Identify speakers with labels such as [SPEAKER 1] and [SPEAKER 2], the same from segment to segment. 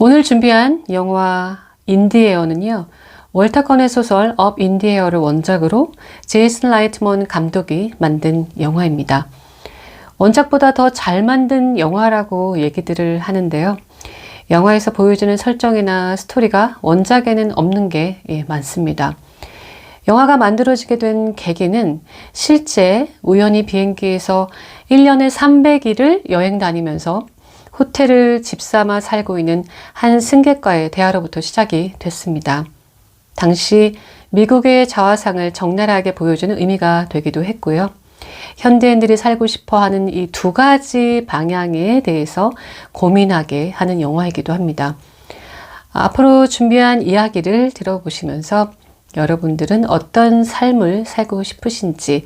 [SPEAKER 1] 오늘 준비한 영화 인디에어는요, 월터 컨의 소설 업 인디에어를 원작으로 제이슨 라이트먼 감독이 만든 영화입니다. 원작보다 더 잘 만든 영화라고 얘기들을 하는데요. 영화에서 보여주는 설정이나 스토리가 원작에는 없는 게 많습니다. 영화가 만들어지게 된 계기는 실제 우연히 비행기에서 1년에 300일을 여행 다니면서 호텔을 집 삼아 살고 있는 한 승객과의 대화로부터 시작이 됐습니다. 당시 미국의 자화상을 적나라하게 보여주는 의미가 되기도 했고요. 현대인들이 살고 싶어하는 이 두 가지 방향에 대해서 고민하게 하는 영화이기도 합니다. 앞으로 준비한 이야기를 들어보시면서 여러분들은 어떤 삶을 살고 싶으신지,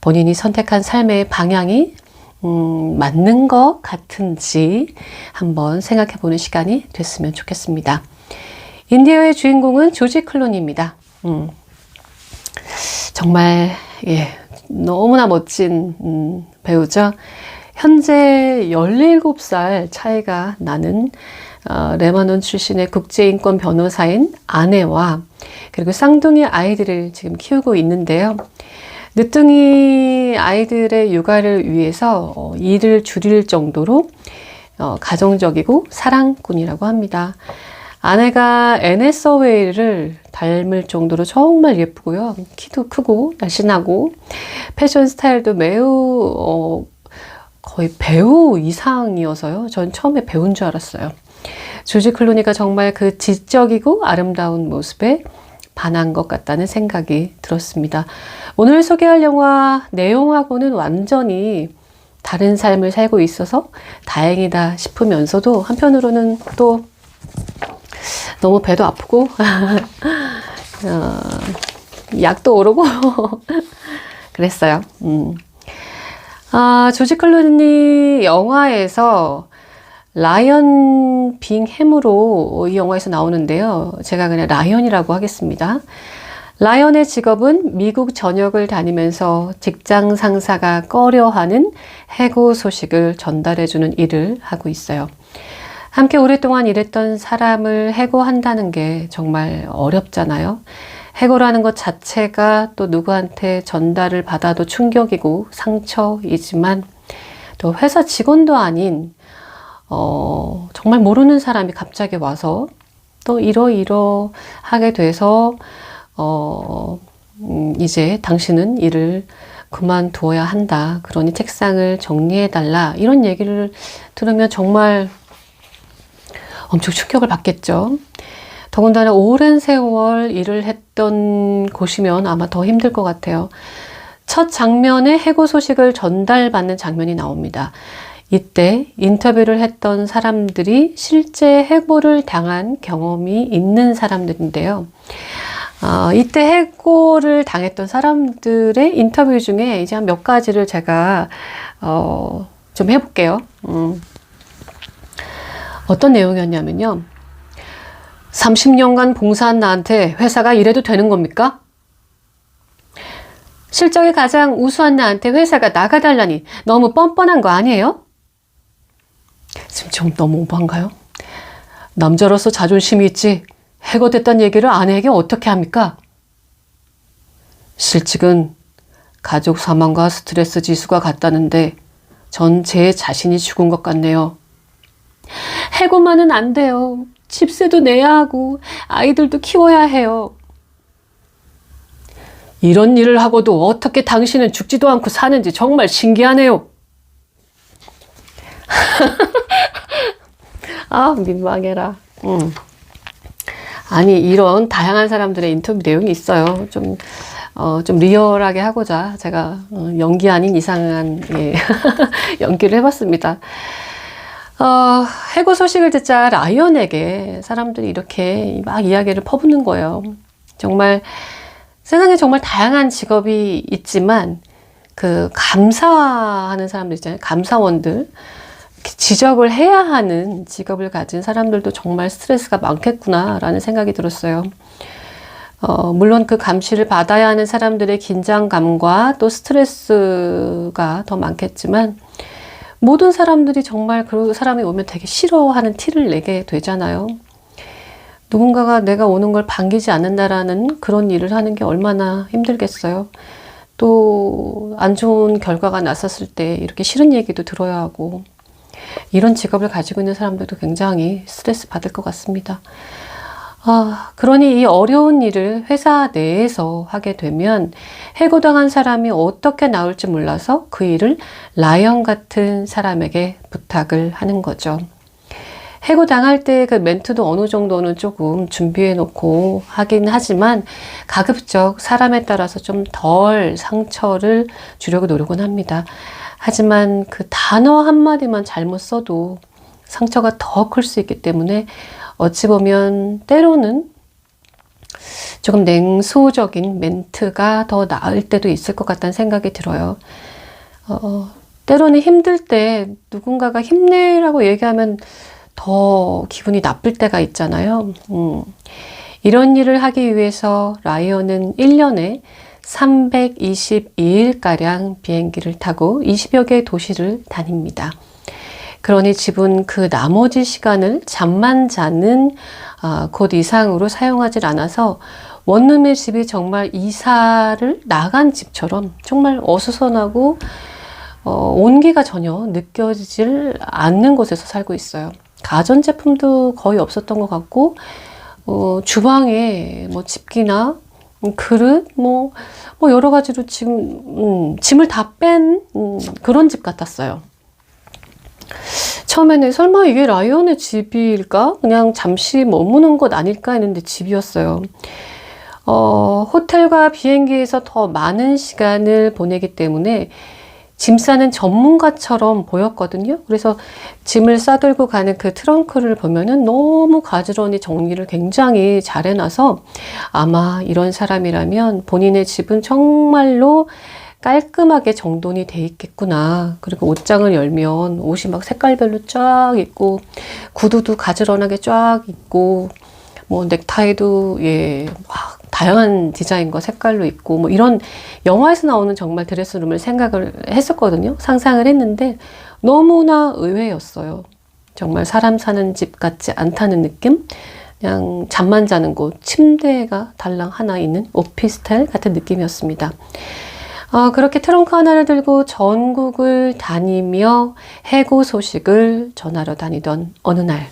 [SPEAKER 1] 본인이 선택한 삶의 방향이 맞는 것 같은지 한번 생각해 보는 시간이 됐으면 좋겠습니다. 인디어의 주인공은 조지 클루니입니다. 정말 너무나 멋진 배우죠. 현재 17살 차이가 나는 레바논 출신의 국제인권 변호사인 아내와 그리고 쌍둥이 아이들을 지금 키우고 있는데요. 늦둥이 아이들의 육아를 위해서 일을 줄일 정도로 가정적이고 사랑꾼이라고 합니다. 아내가 애네 서웨이를 닮을 정도로 정말 예쁘고요. 키도 크고 날씬하고 패션 스타일도 매우 거의 배우 이상이어서요. 전 처음에 배우인 줄 알았어요. 조지 클루니가 정말 그 지적이고 아름다운 모습에 반한 것 같다는 생각이 들었습니다. 오늘 소개할 영화 내용하고는 완전히 다른 삶을 살고 있어서 다행이다 싶으면서도 한편으로는 또 너무 배도 아프고 약도 오르고 그랬어요. 조지 클루니 영화에서 라이언 빙햄으로 이 영화에서 나오는데요. 제가 그냥 라이언이라고 하겠습니다. 라이언의 직업은 미국 전역을 다니면서 직장 상사가 꺼려하는 해고 소식을 전달해주는 일을 하고 있어요. 함께 오랫동안 일했던 사람을 해고한다는 게 정말 어렵잖아요. 해고라는 것 자체가 또 누구한테 전달을 받아도 충격이고 상처이지만 또 회사 직원도 아닌 정말 모르는 사람이 갑자기 와서 또 이러하게 돼서 이제 당신은 일을 그만두어야 한다. 그러니 책상을 정리해달라. 이런 얘기를 들으면 정말 엄청 충격을 받겠죠. 더군다나 오랜 세월 일을 했던 곳이면 아마 더 힘들 것 같아요. 첫 장면에 해고 소식을 전달받는 장면이 나옵니다. 이때 인터뷰를 했던 사람들이 실제 해고를 당한 경험이 있는 사람들인데요. 이때 해고를 당했던 사람들의 인터뷰 중에 이제 한 몇 가지를 제가 좀 해볼게요. 어떤 내용이었냐면요. 30년간 봉사한 나한테 회사가 이래도 되는 겁니까? 실적이 가장 우수한 나한테 회사가 나가달라니 너무 뻔뻔한 거 아니에요? 지금 좀 너무 오버한가요? 남자로서 자존심이 있지 해고됐다는 얘기를 아내에게 어떻게 합니까? 실직은 가족 사망과 스트레스 지수가 같다는데 전 제 자신이 죽은 것 같네요. 해고만은 안 돼요. 집세도 내야 하고 아이들도 키워야 해요. 이런 일을 하고도 어떻게 당신은 죽지도 않고 사는지 정말 신기하네요. 민망해라. 아니, 이런 다양한 사람들의 인터뷰 내용이 있어요. 좀 리얼하게 하고자 제가 연기 아닌 이상한 연기를 해봤습니다. 해고 소식을 듣자 라이언에게 사람들이 이렇게 막 이야기를 퍼붓는 거예요. 정말 세상에 정말 다양한 직업이 있지만 그 감사하는 사람들 있잖아요. 감사원들. 지적을 해야 하는 직업을 가진 사람들도 정말 스트레스가 많겠구나 라는 생각이 들었어요. 물론 그 감시를 받아야 하는 사람들의 긴장감과 또 스트레스가 더 많겠지만 모든 사람들이 정말 그 사람이 오면 되게 싫어하는 티를 내게 되잖아요. 누군가가 내가 오는 걸 반기지 않는다라는 그런 일을 하는 게 얼마나 힘들겠어요. 또 안 좋은 결과가 났었을 때 이렇게 싫은 얘기도 들어야 하고, 이런 직업을 가지고 있는 사람들도 굉장히 스트레스 받을 것 같습니다. 그러니 이 어려운 일을 회사 내에서 하게 되면 해고당한 사람이 어떻게 나올지 몰라서 그 일을 라이언 같은 사람에게 부탁을 하는 거죠. 해고당할 때 그 멘트도 어느 정도는 조금 준비해 놓고 하긴 하지만 가급적 사람에 따라서 좀 덜 상처를 주려고 노력은 합니다. 하지만 그 단어 한마디만 잘못 써도 상처가 더 클 수 있기 때문에 어찌 보면 때로는 조금 냉소적인 멘트가 더 나을 때도 있을 것 같다는 생각이 들어요. 때로는 힘들 때 누군가가 힘내라고 얘기하면 더 기분이 나쁠 때가 있잖아요. 이런 일을 하기 위해서 라이언은 1년에 322일가량 비행기를 타고 20여 개의 도시를 다닙니다. 그러니 집은 그 나머지 시간을 잠만 자는 곳 이상으로 사용하지 않아서 원룸의 집이 정말 이사를 나간 집처럼 정말 어수선하고 온기가 전혀 느껴지질 않는 곳에서 살고 있어요. 가전제품도 거의 없었던 것 같고, 주방에 뭐 집기나 그릇, 뭐 여러 가지로 지금 짐을 다 뺀 그런 집 같았어요. 처음에는 설마 이게 라이언의 집일까? 그냥 잠시 머무는 곳 아닐까 했는데 집이었어요. 호텔과 비행기에서 더 많은 시간을 보내기 때문에 짐 싸는 전문가처럼 보였거든요. 그래서 짐을 싸들고 가는 그 트렁크를 보면은 너무 가지런히 정리를 굉장히 잘 해놔서 아마 이런 사람이라면 본인의 집은 정말로 깔끔하게 정돈이 돼 있겠구나. 그리고 옷장을 열면 옷이 막 색깔별로 쫙 있고, 구두도 가지런하게 쫙 있고, 뭐 넥타이도 막 다양한 디자인과 색깔로 있고, 뭐 이런 영화에서 나오는 정말 드레스룸을 생각을 했었거든요. 상상을 했는데 너무나 의외였어요. 정말 사람 사는 집 같지 않다는 느낌? 그냥 잠만 자는 곳, 침대가 달랑 하나 있는 오피스텔 같은 느낌이었습니다. 그렇게 트렁크 하나를 들고 전국을 다니며 해고 소식을 전하러 다니던 어느 날,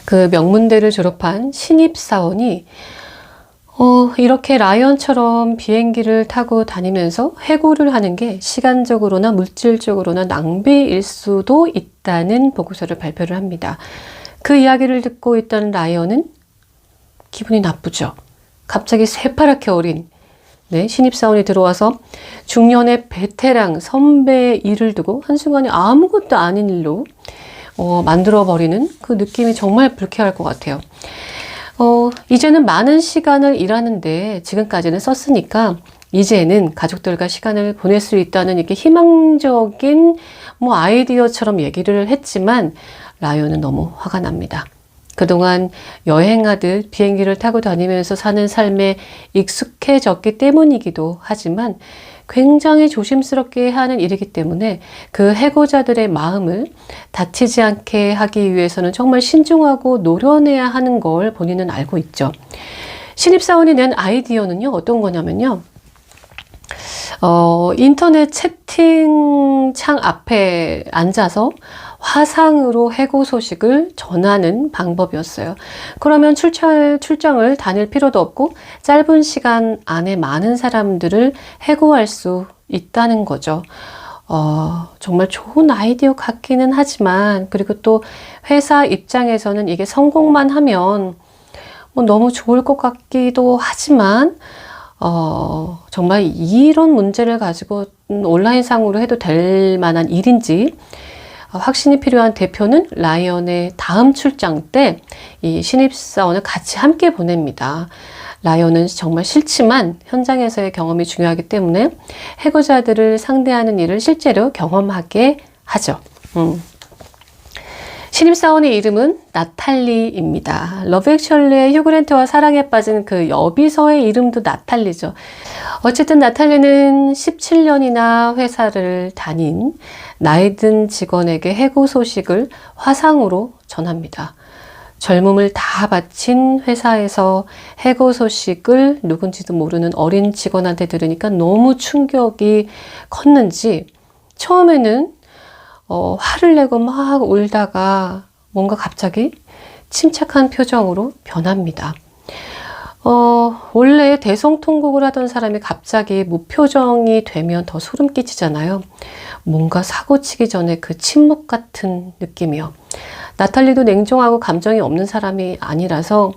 [SPEAKER 1] 그 명문대를 졸업한 신입사원이 이렇게 라이언처럼 비행기를 타고 다니면서 해고를 하는 게 시간적으로나 물질적으로나 낭비일 수도 있다는 보고서를 발표를 합니다. 그 이야기를 듣고 있던 라이언은 기분이 나쁘죠. 갑자기 새파랗게 어린 신입사원이 들어와서 중년의 베테랑 선배의 일을 두고 한순간에 아무것도 아닌 일로 만들어버리는 그 느낌이 정말 불쾌할 것 같아요. 이제는 많은 시간을 일하는데 지금까지는 썼으니까 이제는 가족들과 시간을 보낼 수 있다는 이렇게 희망적인 아이디어처럼 얘기를 했지만 라이언은 너무 화가 납니다. 그동안 여행하듯 비행기를 타고 다니면서 사는 삶에 익숙해졌기 때문이기도 하지만 굉장히 조심스럽게 하는 일이기 때문에 그 해고자들의 마음을 다치지 않게 하기 위해서는 정말 신중하고 노련해야 하는 걸 본인은 알고 있죠. 신입사원이 낸 아이디어는요, 어떤 거냐면요. 인터넷 채팅창 앞에 앉아서 화상으로 해고 소식을 전하는 방법이었어요. 그러면 출장을 다닐 필요도 없고 짧은 시간 안에 많은 사람들을 해고할 수 있다는 거죠. 정말 좋은 아이디어 같기는 하지만, 그리고 또 회사 입장에서는 이게 성공만 하면 너무 좋을 것 같기도 하지만, 정말 이런 문제를 가지고 온라인상으로 해도 될 만한 일인지 확신이 필요한 대표는 라이언의 다음 출장 때 이 신입사원을 같이 함께 보냅니다. 라이언은 정말 싫지만 현장에서의 경험이 중요하기 때문에 해고자들을 상대하는 일을 실제로 경험하게 하죠. 신입사원의 이름은 나탈리입니다. 러브 액츄얼리의 휴그랜트와 사랑에 빠진 그 여비서의 이름도 나탈리죠. 어쨌든 나탈리는 17년이나 회사를 다닌 나이 든 직원에게 해고 소식을 화상으로 전합니다. 젊음을 다 바친 회사에서 해고 소식을 누군지도 모르는 어린 직원한테 들으니까 너무 충격이 컸는지 처음에는 화를 내고 막 울다가 뭔가 갑자기 침착한 표정으로 변합니다. 원래 대성통곡을 하던 사람이 갑자기 무표정이 되면 더 소름 끼치잖아요. 뭔가 사고 치기 전에 그 침묵 같은 느낌이요. 나탈리도 냉정하고 감정이 없는 사람이 아니라서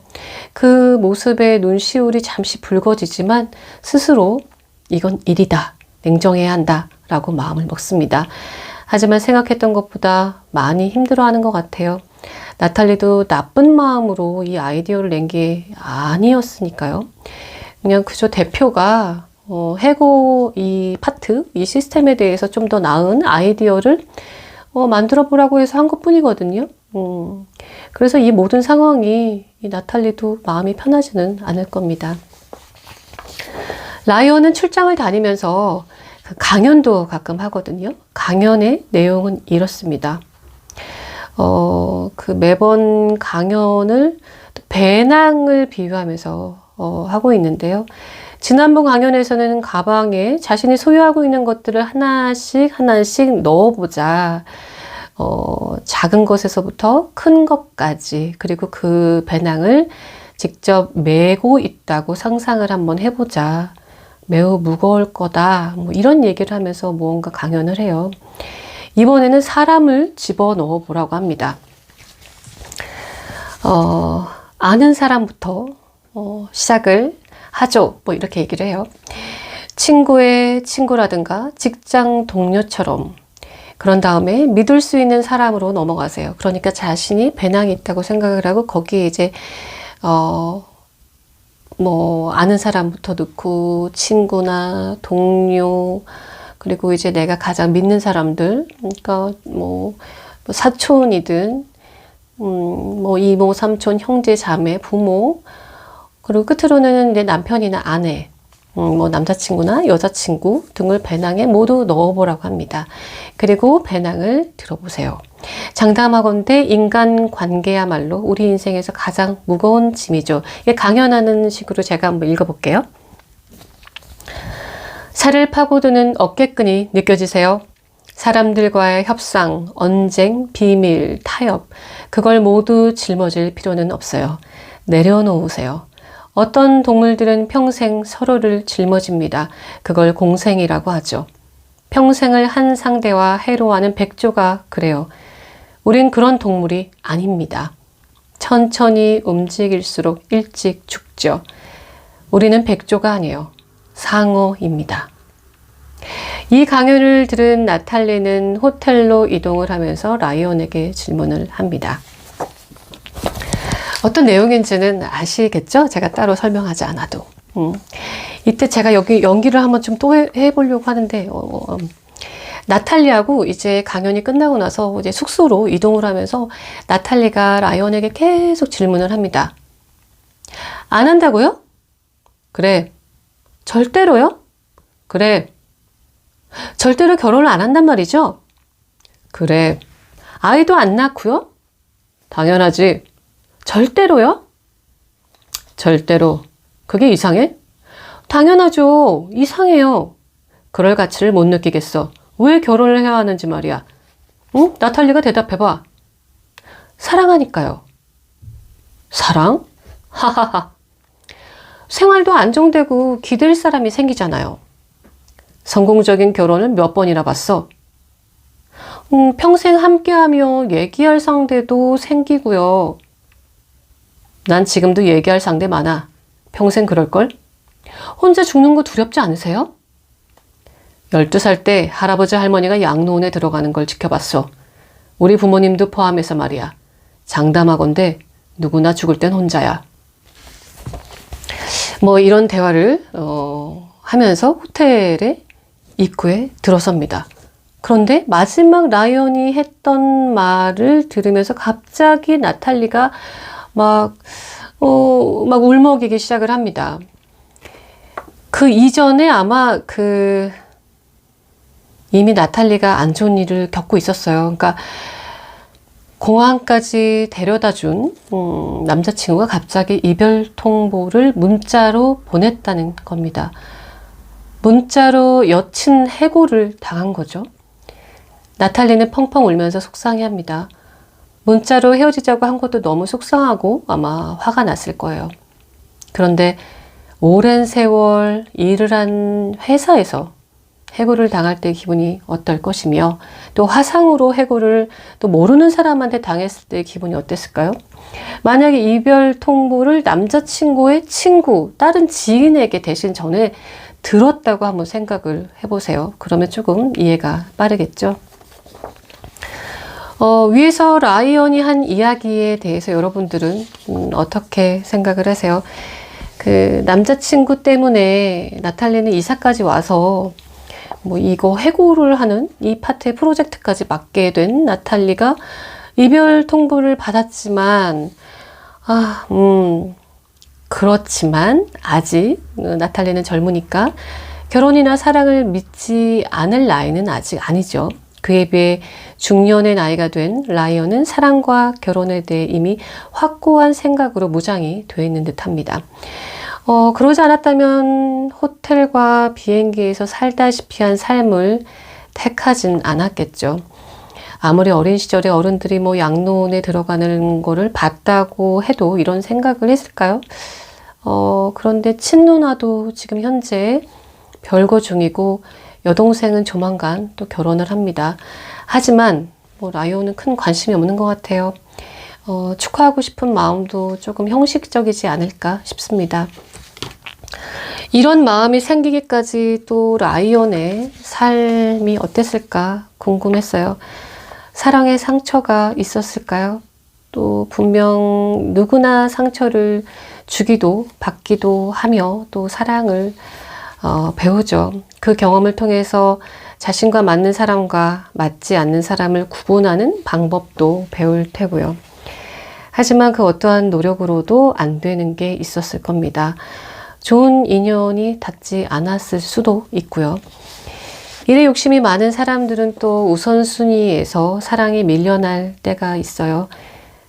[SPEAKER 1] 그 모습에 눈시울이 잠시 붉어지지만 스스로 이건 일이다, 냉정해야 한다 라고 마음을 먹습니다. 하지만 생각했던 것보다 많이 힘들어하는 것 같아요. 나탈리도 나쁜 마음으로 이 아이디어를 낸 게 아니었으니까요. 그냥 그저 대표가 해고 이 파트, 이 시스템에 대해서 좀 더 나은 아이디어를 만들어 보라고 해서 한 것뿐이거든요. 그래서 이 모든 상황이 이 나탈리도 마음이 편하지는 않을 겁니다. 라이언은 출장을 다니면서 강연도 가끔 하거든요. 강연의 내용은 이렇습니다. 매번 강연을 배낭을 비유하면서 하고 있는데요. 지난번 강연에서는 가방에 자신이 소유하고 있는 것들을 하나씩 하나씩 넣어보자. 작은 것에서부터 큰 것까지, 그리고 그 배낭을 직접 메고 있다고 상상을 한번 해보자. 매우 무거울 거다. 뭐 이런 얘기를 하면서 무언가 강연을 해요. 이번에는 사람을 집어넣어 보라고 합니다. 아는 사람부터 시작을 하죠. 뭐 이렇게 얘기를 해요. 친구의 친구라든가 직장 동료처럼. 그런 다음에 믿을 수 있는 사람으로 넘어가세요. 그러니까 자신이 배낭이 있다고 생각을 하고 거기에 이제 아는 사람부터 넣고 친구나 동료, 그리고 이제 내가 가장 믿는 사람들, 그러니까 사촌이든 이모, 삼촌, 형제, 자매, 부모, 그리고 끝으로는 내 남편이나 아내, 남자친구나 여자친구 등을 배낭에 모두 넣어보라고 합니다. 그리고 배낭을 들어보세요. 장담하건대 인간관계야말로 우리 인생에서 가장 무거운 짐이죠. 이게 강연하는 식으로 제가 한번 읽어볼게요. 살을 파고드는 어깨끈이 느껴지세요? 사람들과의 협상, 언쟁, 비밀, 타협, 그걸 모두 짊어질 필요는 없어요. 내려놓으세요. 어떤 동물들은 평생 서로를 짊어집니다. 그걸 공생이라고 하죠. 평생을 한 상대와 해로워하는 백조가 그래요. 우린 그런 동물이 아닙니다. 천천히 움직일수록 일찍 죽죠. 우리는 백조가 아니에요. 상어입니다. 이 강연을 들은 나탈리는 호텔로 이동을 하면서 라이언에게 질문을 합니다. 어떤 내용인지는 아시겠죠? 제가 따로 설명하지 않아도. 이때 제가 여기 연기를 한번 좀 또 해보려고 하는데, 나탈리하고 이제 강연이 끝나고 나서 이제 숙소로 이동을 하면서 나탈리가 라이언에게 계속 질문을 합니다. 안 한다고요? 그래. 절대로요? 그래. 절대로 결혼을 안 한단 말이죠? 그래. 아이도 안 낳고요? 당연하지. 절대로요? 절대로. 그게 이상해? 당연하죠. 이상해요. 그럴 가치를 못 느끼겠어. 왜 결혼을 해야 하는지 말이야. 응? 나탈리가 대답해봐. 사랑하니까요. 사랑? 하하하. 생활도 안정되고 기댈 사람이 생기잖아요. 성공적인 결혼을 몇 번이나 봤어? 평생 함께하며 얘기할 상대도 생기고요. 난 지금도 얘기할 상대 많아. 평생 그럴걸? 혼자 죽는 거 두렵지 않으세요? 12살 때 할아버지 할머니가 양로원에 들어가는 걸 지켜봤어. 우리 부모님도 포함해서 말이야. 장담하건대 누구나 죽을 땐 혼자야. 뭐 이런 대화를 하면서 호텔의 입구에 들어섭니다. 그런데 마지막 라이언이 했던 말을 들으면서 갑자기 나탈리가 막 울먹이기 시작을 합니다. 그 이전에 아마 이미 나탈리가 안 좋은 일을 겪고 있었어요. 그러니까 공항까지 데려다 준 남자친구가 갑자기 이별 통보를 문자로 보냈다는 겁니다. 문자로 여친 해고를 당한 거죠. 나탈리는 펑펑 울면서 속상해합니다. 문자로 헤어지자고 한 것도 너무 속상하고 아마 화가 났을 거예요. 그런데 오랜 세월 일을 한 회사에서 해고를 당할 때 기분이 어떨 것이며, 또 화상으로 해고를 또 모르는 사람한테 당했을 때 기분이 어땠을까요? 만약에 이별 통보를 남자친구의 친구, 다른 지인에게 대신 전에 들었다고 한번 생각을 해보세요. 그러면 조금 이해가 빠르겠죠? 위에서 라이언이 한 이야기에 대해서 여러분들은 어떻게 생각을 하세요? 그 남자친구 때문에 나탈리는 이사까지 와서 뭐 이거 해고를 하는 이 파트의 프로젝트까지 맡게 된 나탈리가 이별 통보를 받았지만, 그렇지만 아직 나탈리는 젊으니까 결혼이나 사랑을 믿지 않을 나이는 아직 아니죠. 그에 비해 중년의 나이가 된 라이언은 사랑과 결혼에 대해 이미 확고한 생각으로 무장이 되어 있는 듯합니다. 그러지 않았다면 호텔과 비행기에서 살다시피 한 삶을 택하진 않았겠죠. 아무리 어린 시절에 어른들이 뭐 양로원에 들어가는 거를 봤다고 해도 이런 생각을 했을까요? 그런데 친누나도 지금 현재 별거 중이고 여동생은 조만간 또 결혼을 합니다. 하지만 뭐 라이온은 큰 관심이 없는 것 같아요. 축하하고 싶은 마음도 조금 형식적이지 않을까 싶습니다. 이런 마음이 생기기까지 또 라이언의 삶이 어땠을까 궁금했어요. 사랑의 상처가 있었을까요? 또 분명 누구나 상처를 주기도 받기도 하며 또 사랑을 배우죠. 그 경험을 통해서 자신과 맞는 사람과 맞지 않는 사람을 구분하는 방법도 배울 테고요. 하지만 그 어떠한 노력으로도 안 되는 게 있었을 겁니다. 좋은 인연이 닿지 않았을 수도 있고요. 일에 욕심이 많은 사람들은 또 우선순위에서 사랑이 밀려날 때가 있어요.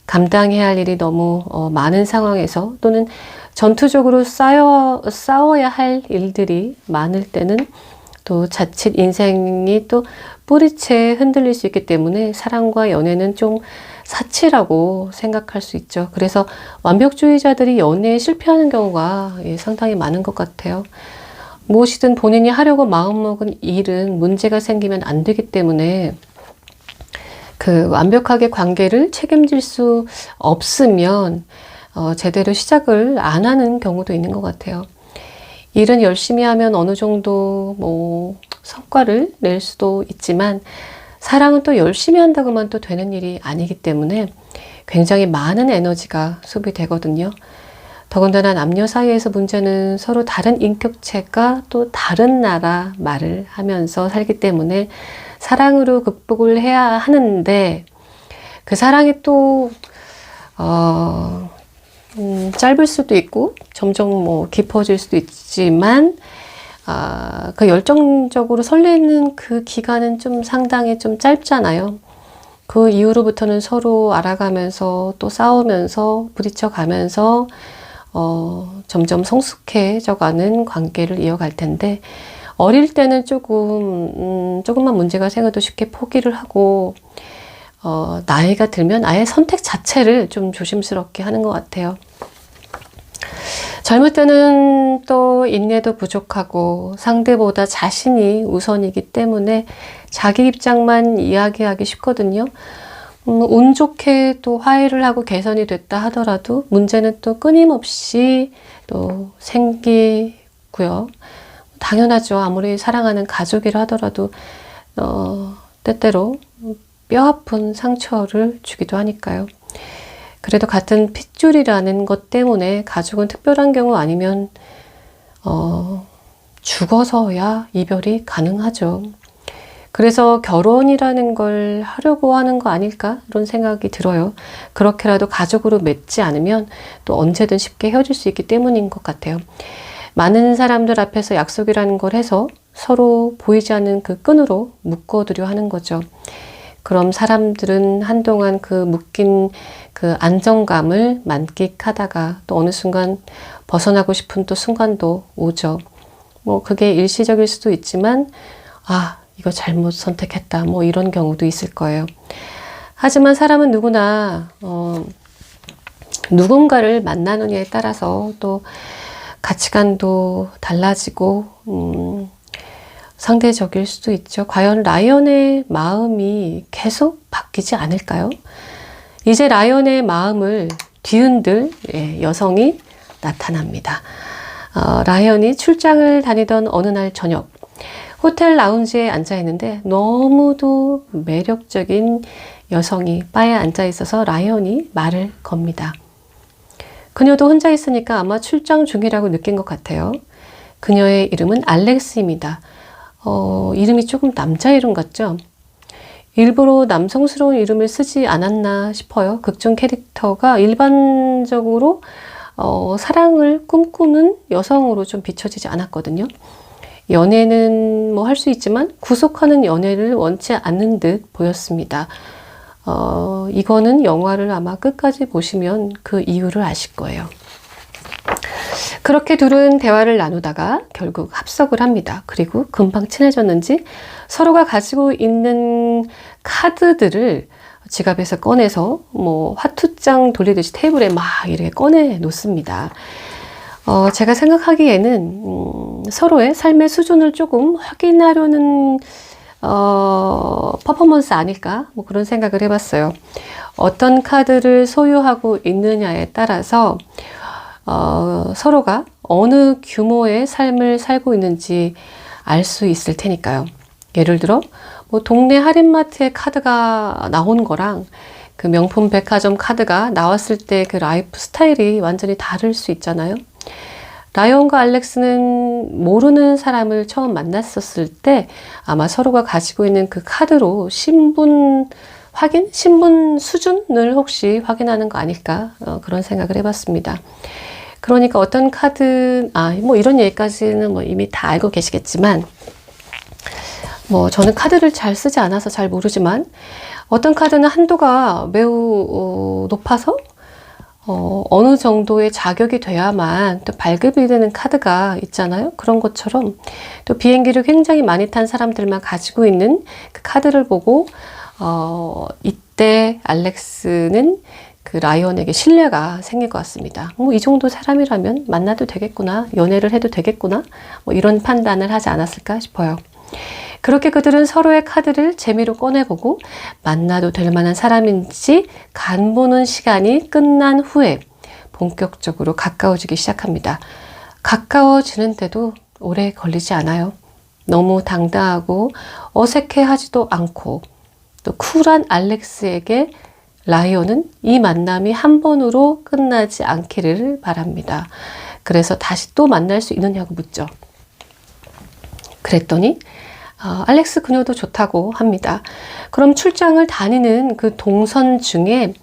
[SPEAKER 1] 감당해야 할 일이 너무 많은 상황에서, 또는 전투적으로 싸워야 할 일들이 많을 때는 또 자칫 인생이 또 뿌리채 흔들릴 수 있기 때문에 사랑과 연애는 좀 사치라고 생각할 수 있죠. 그래서 완벽주의자들이 연애에 실패하는 경우가 상당히 많은 것 같아요. 무엇이든 본인이 하려고 마음먹은 일은 문제가 생기면 안 되기 때문에 그 완벽하게 관계를 책임질 수 없으면 제대로 시작을 안 하는 경우도 있는 것 같아요. 일은 열심히 하면 어느 정도 뭐 성과를 낼 수도 있지만, 사랑은 또 열심히 한다고만 또 되는 일이 아니기 때문에 굉장히 많은 에너지가 소비되거든요. 더군다나 남녀 사이에서 문제는 서로 다른 인격체가 또 다른 나라 말을 하면서 살기 때문에 사랑으로 극복을 해야 하는데, 그 사랑이 또 짧을 수도 있고 점점 뭐 깊어질 수도 있지만, 그 열정적으로 설레는 그 기간은 좀 상당히 좀 짧잖아요. 그 이후로부터는 서로 알아가면서 또 싸우면서 부딪혀가면서 점점 성숙해져 가는 관계를 이어갈 텐데, 어릴 때는 조금만 문제가 생겨도 쉽게 포기를 하고, 나이가 들면 아예 선택 자체를 좀 조심스럽게 하는 것 같아요. 젊을 때는 또 인내도 부족하고 상대보다 자신이 우선이기 때문에 자기 입장만 이야기하기 쉽거든요. 운 좋게 또 화해를 하고 개선이 됐다 하더라도 문제는 또 끊임없이 또 생기고요. 당연하죠. 아무리 사랑하는 가족이라 하더라도 때때로 뼈아픈 상처를 주기도 하니까요. 그래도 같은 핏줄이라는 것 때문에 가족은 특별한 경우 아니면 죽어서야 이별이 가능하죠. 그래서 결혼이라는 걸 하려고 하는 거 아닐까? 이런 생각이 들어요. 그렇게라도 가족으로 맺지 않으면 또 언제든 쉽게 헤어질 수 있기 때문인 것 같아요. 많은 사람들 앞에서 약속이라는 걸 해서 서로 보이지 않는 그 끈으로 묶어두려 하는 거죠. 그럼 사람들은 한동안 그 묶인 그 안정감을 만끽하다가 또 어느 순간 벗어나고 싶은 또 순간도 오죠. 뭐 그게 일시적일 수도 있지만 아, 이거 잘못 선택했다. 뭐 이런 경우도 있을 거예요. 하지만 사람은 누구나 누군가를 만나느냐에 따라서 또 가치관도 달라지고 상대적일 수도 있죠. 과연 라이언의 마음이 계속 바뀌지 않을까요? 이제 라이언의 마음을 뒤흔들 여성이 나타납니다. 라이언이 출장을 다니던 어느 날 저녁 호텔 라운지에 앉아 있는데 너무도 매력적인 여성이 바에 앉아 있어서 라이언이 말을 겁니다. 그녀도 혼자 있으니까 아마 출장 중이라고 느낀 것 같아요. 그녀의 이름은 알렉스입니다. 이름이 조금 남자 이름 같죠? 일부러 남성스러운 이름을 쓰지 않았나 싶어요. 극중 캐릭터가 일반적으로 사랑을 꿈꾸는 여성으로 좀 비춰지지 않았거든요. 연애는 뭐 할 수 있지만 구속하는 연애를 원치 않는 듯 보였습니다. 이거는 영화를 아마 끝까지 보시면 그 이유를 아실 거예요. 그렇게 둘은 대화를 나누다가 결국 합석을 합니다. 그리고 금방 친해졌는지 서로가 가지고 있는 카드들을 지갑에서 꺼내서 뭐 화투장 돌리듯이 테이블에 막 이렇게 꺼내 놓습니다. 제가 생각하기에는 서로의 삶의 수준을 조금 확인하려는 퍼포먼스 아닐까? 뭐 그런 생각을 해봤어요. 어떤 카드를 소유하고 있느냐에 따라서 서로가 어느 규모의 삶을 살고 있는지 알 수 있을 테니까요. 예를 들어 뭐 동네 할인마트의 카드가 나온 거랑 그 명품 백화점 카드가 나왔을 때 그 라이프 스타일이 완전히 다를 수 있잖아요. 라이언과 알렉스는 모르는 사람을 처음 만났었을 때 아마 서로가 가지고 있는 그 카드로 신분 수준을 혹시 확인하는 거 아닐까 그런 생각을 해봤습니다. 그러니까 어떤 카드, 뭐 이런 얘기까지는 뭐 이미 다 알고 계시겠지만 뭐 저는 카드를 잘 쓰지 않아서 잘 모르지만 어떤 카드는 한도가 매우 높아서 어느 정도의 자격이 돼야만 또 발급이 되는 카드가 있잖아요. 그런 것처럼 또 비행기를 굉장히 많이 탄 사람들만 가지고 있는 그 카드를 보고 이때 알렉스는 그 라이언에게 신뢰가 생길 것 같습니다. 뭐 이 정도 사람이라면 만나도 되겠구나, 연애를 해도 되겠구나, 뭐 이런 판단을 하지 않았을까 싶어요. 그렇게 그들은 서로의 카드를 재미로 꺼내보고 만나도 될 만한 사람인지 간보는 시간이 끝난 후에 본격적으로 가까워지기 시작합니다. 가까워지는데도 오래 걸리지 않아요. 너무 당당하고 어색해하지도 않고 또 쿨한 알렉스에게 라이언은 이 만남이 한 번으로 끝나지 않기를 바랍니다. 그래서 다시 또 만날 수 있느냐고 묻죠. 그랬더니 알렉스 그녀도 좋다고 합니다. 그럼 출장을 다니는 그 동선 중에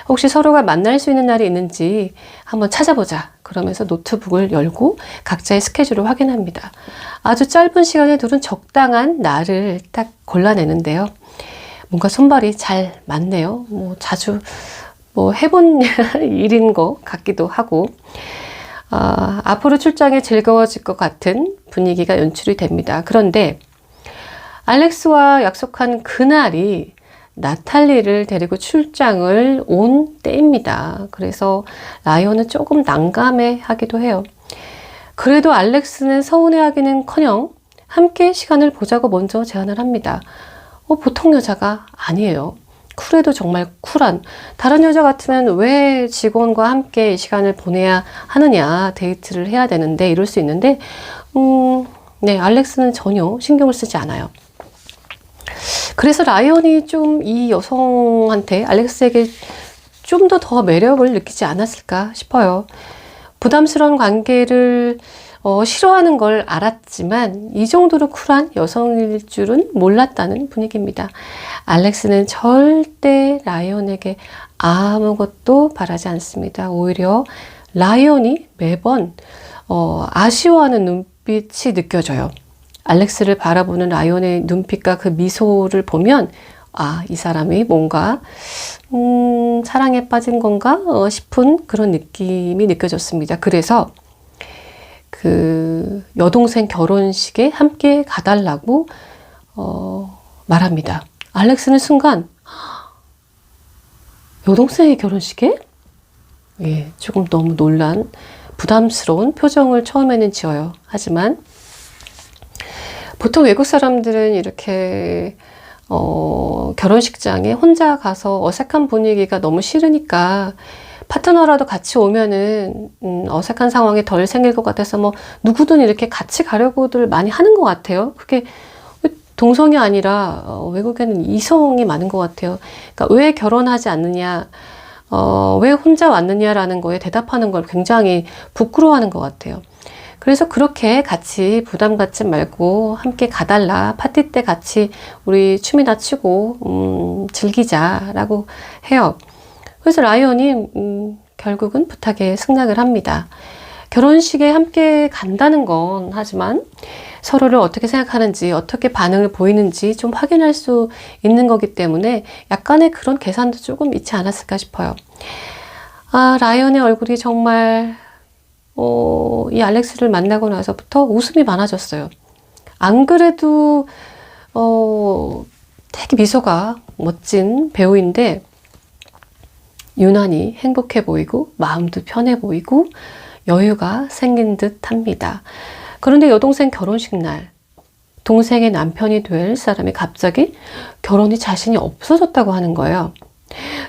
[SPEAKER 1] 혹시 서로가 만날 수 있는 날이 있는지 한번 찾아보자. 그러면서 노트북을 열고 각자의 스케줄을 확인합니다. 아주 짧은 시간에 둘은 적당한 날을 딱 골라내는데요. 뭔가 손발이 잘 맞네요. 뭐 자주 뭐 해본 일인 것 같기도 하고 앞으로 출장이 즐거워질 것 같은 분위기가 연출이 됩니다. 그런데 알렉스와 약속한 그날이 나탈리를 데리고 출장을 온 때입니다. 그래서 라이언은 조금 난감해하기도 해요. 그래도 알렉스는 서운해하기는커녕 함께 시간을 보자고 먼저 제안을 합니다. 보통 여자가 아니에요. 쿨해도 정말 쿨한, 다른 여자 같으면 왜 직원과 함께 시간을 보내야 하느냐, 데이트를 해야 되는데 이럴 수 있는데 네, 알렉스는 전혀 신경을 쓰지 않아요. 그래서 라이언이 좀 이 여성한테, 알렉스에게 좀 더 매력을 느끼지 않았을까 싶어요. 부담스러운 관계를 싫어하는 걸 알았지만 이 정도로 쿨한 여성일 줄은 몰랐다는 분위기입니다. 알렉스는 절대 라이언에게 아무것도 바라지 않습니다. 오히려 라이언이 매번 아쉬워하는 눈빛이 느껴져요. 알렉스를 바라보는 라이언의 눈빛과 그 미소를 보면 아, 이 사람이 뭔가 사랑에 빠진 건가 싶은 그런 느낌이 느껴졌습니다. 그래서 그 여동생 결혼식에 함께 가달라고 말합니다. 알렉스는 순간 여동생의 결혼식에? 예, 조금 너무 놀란 부담스러운 표정을 처음에는 지어요. 하지만 보통 외국 사람들은 이렇게 결혼식장에 혼자 가서 어색한 분위기가 너무 싫으니까 파트너라도 같이 오면은 어색한 상황이 덜 생길 것 같아서 뭐 누구든 이렇게 같이 가려고들 많이 하는 것 같아요. 그게 동성이 아니라 외국에는 이성이 많은 것 같아요. 그러니까 왜 결혼하지 않느냐, 왜 혼자 왔느냐라는 거에 대답하는 걸 굉장히 부끄러워하는 것 같아요. 그래서 그렇게 같이 부담 갖지 말고 함께 가달라. 파티 때 같이 우리 춤이나 추고 즐기자라고 해요. 그래서 라이언이 결국은 부탁에 승낙을 합니다. 결혼식에 함께 간다는 건 하지만 서로를 어떻게 생각하는지 어떻게 반응을 보이는지 좀 확인할 수 있는 거기 때문에 약간의 그런 계산도 조금 있지 않았을까 싶어요. 아, 라이언의 얼굴이 정말 이 알렉스를 만나고 나서부터 웃음이 많아졌어요. 안 그래도 되게 미소가 멋진 배우인데 유난히 행복해 보이고 마음도 편해 보이고 여유가 생긴 듯 합니다. 그런데 여동생 결혼식 날 동생의 남편이 될 사람이 갑자기 결혼이 자신이 없어졌다고 하는 거예요.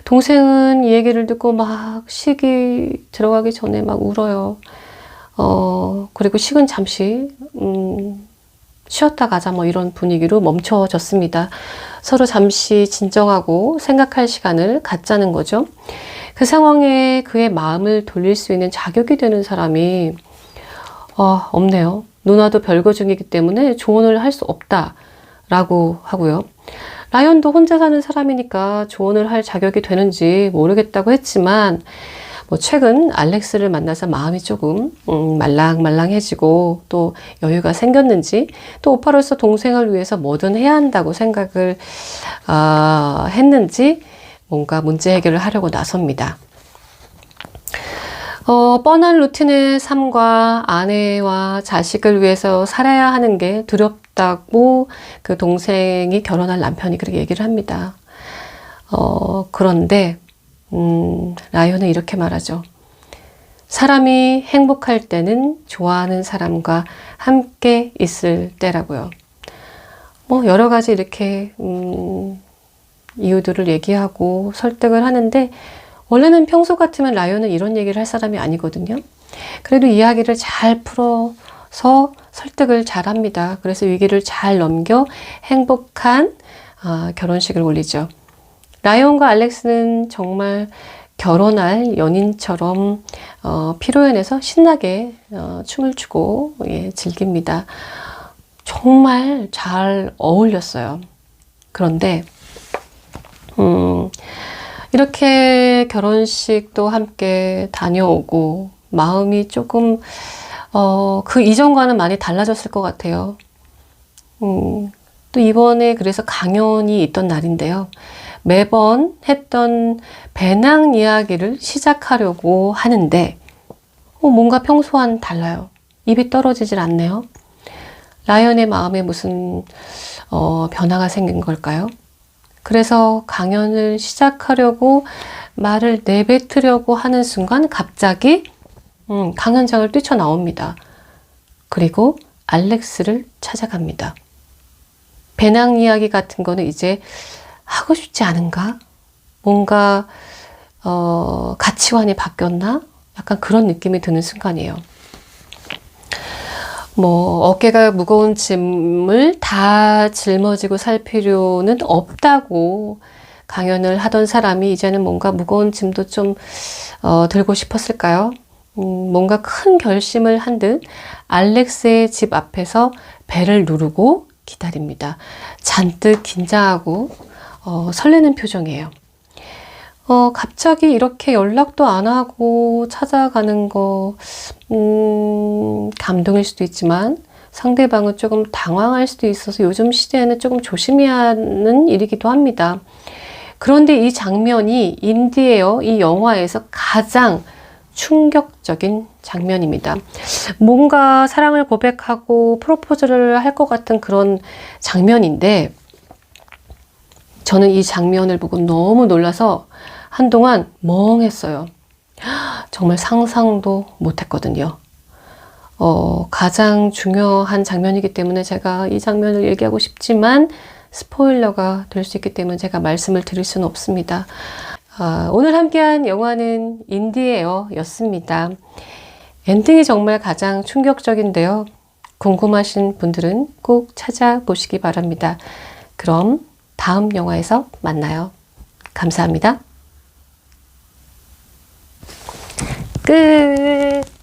[SPEAKER 1] 동생은 이 얘기를 듣고 막 식이 들어가기 전에 막 울어요. 그리고 식은 잠시 쉬었다 가자 뭐 이런 분위기로 멈춰졌습니다. 서로 잠시 진정하고 생각할 시간을 갖자는 거죠. 그 상황에 그의 마음을 돌릴 수 있는 자격이 되는 사람이 없네요. 누나도 별거 중이기 때문에 조언을 할 수 없다라고 하고요. 라이언도 혼자 사는 사람이니까 조언을 할 자격이 되는지 모르겠다고 했지만 뭐 최근 알렉스를 만나서 마음이 조금 말랑말랑해지고 또 여유가 생겼는지 또 오빠로서 동생을 위해서 뭐든 해야 한다고 생각을 했는지 뭔가 문제 해결을 하려고 나섭니다. 뻔한 루틴의 삶과 아내와 자식을 위해서 살아야 하는 게 두렵다고 그 동생이 결혼할 남편이 그렇게 얘기를 합니다. 그런데 라이언은 이렇게 말하죠. 사람이 행복할 때는 좋아하는 사람과 함께 있을 때라고요. 뭐 여러 가지 이렇게 이유들을 얘기하고 설득을 하는데 원래는 평소 같으면 라이언은 이런 얘기를 할 사람이 아니거든요. 그래도 이야기를 잘 풀어서 설득을 잘 합니다. 그래서 위기를 잘 넘겨 행복한 결혼식을 올리죠. 라이언과 알렉스는 정말 결혼할 연인처럼 피로연에서 신나게 춤을 추고 즐깁니다. 정말 잘 어울렸어요. 그런데 이렇게 결혼식도 함께 다녀오고 마음이 조금 그 이전과는 많이 달라졌을 것 같아요. 또 이번에 그래서 강연이 있던 날인데요. 매번 했던 배낭 이야기를 시작하려고 하는데 뭔가 평소와는 달라요. 입이 떨어지질 않네요. 라이언의 마음에 무슨 변화가 생긴 걸까요? 그래서 강연을 시작하려고 말을 내뱉으려고 하는 순간 갑자기 강연장을 뛰쳐나옵니다. 그리고 알렉스를 찾아갑니다. 배낭 이야기 같은 거는 이제 하고 싶지 않은가? 뭔가 가치관이 바뀌었나? 약간 그런 느낌이 드는 순간이에요. 뭐 어깨가 무거운 짐을 다 짊어지고 살 필요는 없다고 강연을 하던 사람이 이제는 뭔가 무거운 짐도 좀 들고 싶었을까요? 뭔가 큰 결심을 한 듯 알렉스의 집 앞에서 벨을 누르고 기다립니다. 잔뜩 긴장하고 설레는 표정이에요. 갑자기 이렇게 연락도 안 하고 찾아가는 거, 감동일 수도 있지만 상대방은 조금 당황할 수도 있어서 요즘 시대에는 조금 조심해야 하는 일이기도 합니다. 그런데 이 장면이 인디에어 이 영화에서 가장 충격적인 장면입니다. 뭔가 사랑을 고백하고 프로포즈를 할 것 같은 그런 장면인데 저는 이 장면을 보고 너무 놀라서 한동안 멍했어요. 정말 상상도 못했거든요. 가장 중요한 장면이기 때문에 제가 이 장면을 얘기하고 싶지만 스포일러가 될 수 있기 때문에 제가 말씀을 드릴 수는 없습니다. 오늘 함께한 영화는 인디에어였습니다. 엔딩이 정말 가장 충격적인데요. 궁금하신 분들은 꼭 찾아보시기 바랍니다. 그럼 다음 영화에서 만나요. 감사합니다. 끝!